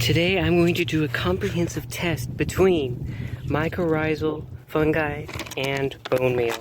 Today I'm going to do a comprehensive test between mycorrhizal fungi and bone meal.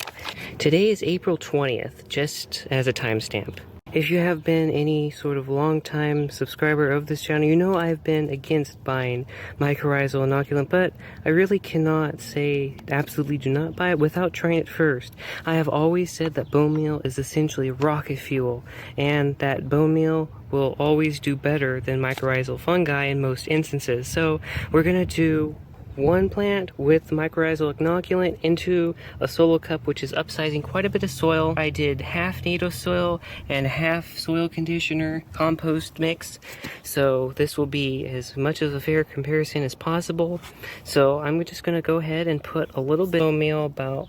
Today is April 20th, just as a timestamp. If you have been any sort of long-time subscriber of this channel, you know I've been against buying mycorrhizal inoculant, but I really cannot say absolutely do not buy it without trying it first. I have always said that bone meal is essentially rocket fuel, and that bone meal will always do better than mycorrhizal fungi in most instances. So we're gonna do one plant with mycorrhizal inoculant into a solo cup, which is upsizing quite a bit of soil. I did half native soil and half soil conditioner compost mix, so this will be as much of a fair comparison as possible. So I'm just going to go ahead and put a little bit of meal, about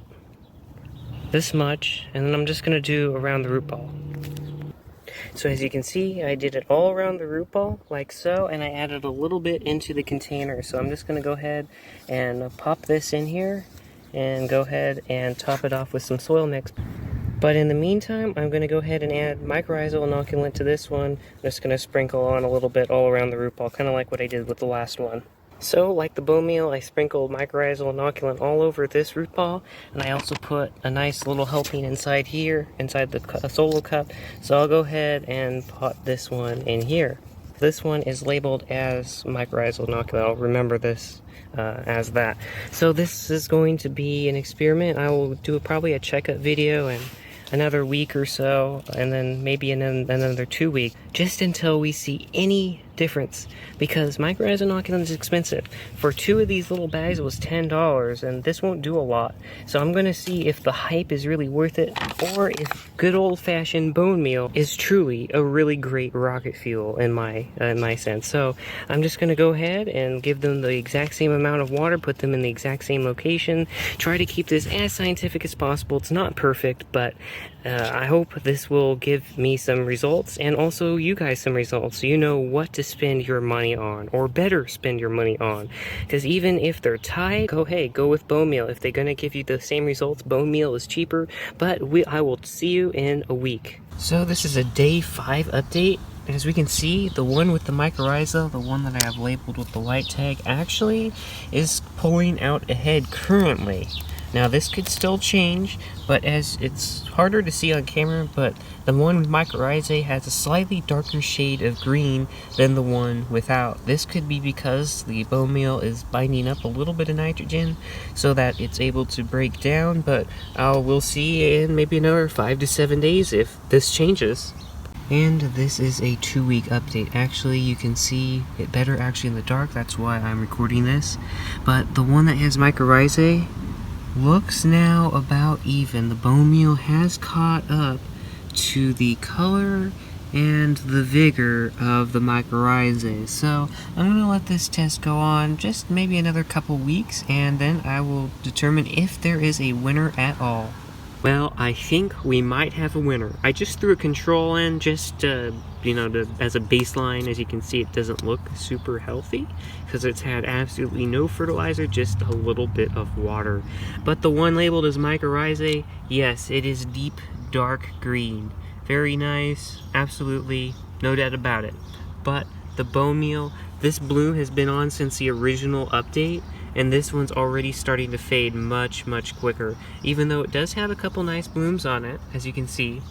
this much, and then I'm just going to do around the root ball. So as you can see, I did it all around the root ball, like so, and I added a little bit into the container. So I'm just going to go ahead and pop this in here and go ahead and top it off with some soil mix. But in the meantime, I'm going to go ahead and add mycorrhizal inoculant to this one. I'm just going to sprinkle on a little bit all around the root ball, kind of like what I did with the last one. So, like the bone meal, I sprinkled mycorrhizal inoculant all over this root ball, and I also put a nice little helping inside here, inside the solo cup. So I'll go ahead and pot this one in here. This one is labeled as mycorrhizal inoculant. I'll remember this as that. So this is going to be an experiment. I will do probably a checkup video in another week or so, and then maybe in another 2 weeks, just until we see any difference, because mycorrhizal inoculant is expensive. For 2 of these little bags it was $10, and this won't do a lot. So I'm going to see if the hype is really worth it, or if good old-fashioned bone meal is truly a really great rocket fuel in my sense. So I'm just going to go ahead and give them the exact same amount of water, put them in the exact same location, try to keep this as scientific as possible. It's not perfect, but I hope this will give me some results, and also you guys some results, so you know what to spend your money on, or better spend your money on. Because even if they're tight, go with bone meal. If they're going to give you the same results, bone meal is cheaper. But I will see you in a week. So this is a day 5 update. As we can see, the one with the mycorrhiza, the one that I have labeled with the white tag, actually is pulling out ahead currently. Now this could still change, but as it's harder to see on camera, but the one with mycorrhizae has a slightly darker shade of green than the one without. This could be because the bone meal is binding up a little bit of nitrogen so that it's able to break down, but we'll see in maybe another 5 to 7 days if this changes. And this is a 2-week update. Actually, you can see it better actually in the dark, that's why I'm recording this. But the one that has mycorrhizae looks now about even. The bone meal has caught up to the color and the vigor of the mycorrhizae. So I'm going to let this test go on just maybe another couple weeks, and then I will determine if there is a winner at all. Well, I think we might have a winner. I just threw a control in just as a baseline. As you can see, it doesn't look super healthy because it's had absolutely no fertilizer, just a little bit of water. But the one labeled as mycorrhizae, yes, it is deep dark green. Very nice, absolutely, no doubt about it. But the bone meal, this bloom has been on since the original update, and this one's already starting to fade much quicker, even though it does have a couple nice blooms on it, as you can see,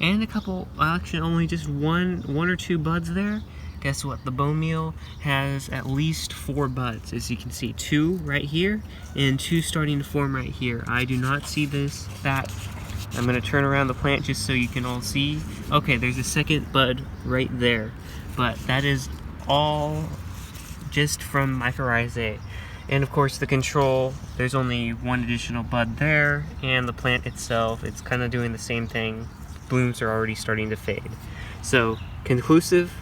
and a couple, actually only just one or 2 buds there. Guess what? The bone meal has at least 4 buds, as you can see, 2 right here and 2 starting to form right here. I do not see that. I'm going to turn around the plant just so you can all see. Okay, there's a second bud right there, but that is all just from mycorrhizae. And of course the control, there's only 1 additional bud there, and the plant itself, it's kind of doing the same thing. Blooms are already starting to fade. So, conclusive,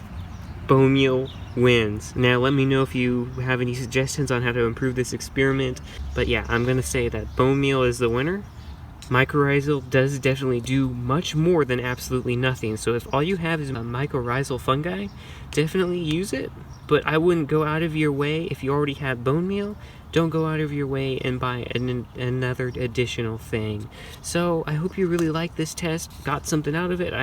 bone meal wins. Now let me know if you have any suggestions on how to improve this experiment. But yeah, I'm going to say that bone meal is the winner. Mycorrhizal does definitely do much more than absolutely nothing. So if all you have is a mycorrhizal fungi, definitely use it. But I wouldn't go out of your way if you already have bone meal don't go out of your way and buy another additional thing. So I hope you really like this test, got something out of it.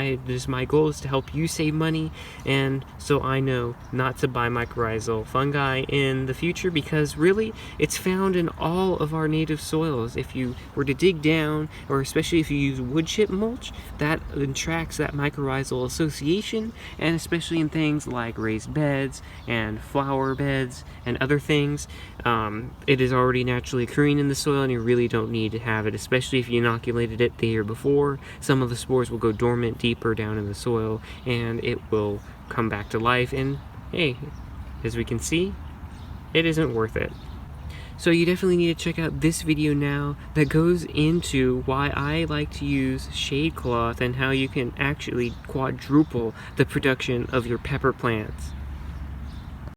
My goal is to help you save money, and so I know not to buy mycorrhizal fungi in the future, because really it's found in all of our native soils. If you were to dig down, or especially if you use wood chip mulch, that attracts that mycorrhizal association, and especially in things like raised beds and flower beds and other things, it is already naturally occurring in the soil, and you really don't need to have it, especially if you inoculated it the year before. Some of the spores will go dormant deeper down in the soil, and it will come back to life, and hey, as we can see, it isn't worth it. So you definitely need to check out this video now that goes into why I like to use shade cloth and how you can actually quadruple the production of your pepper plants.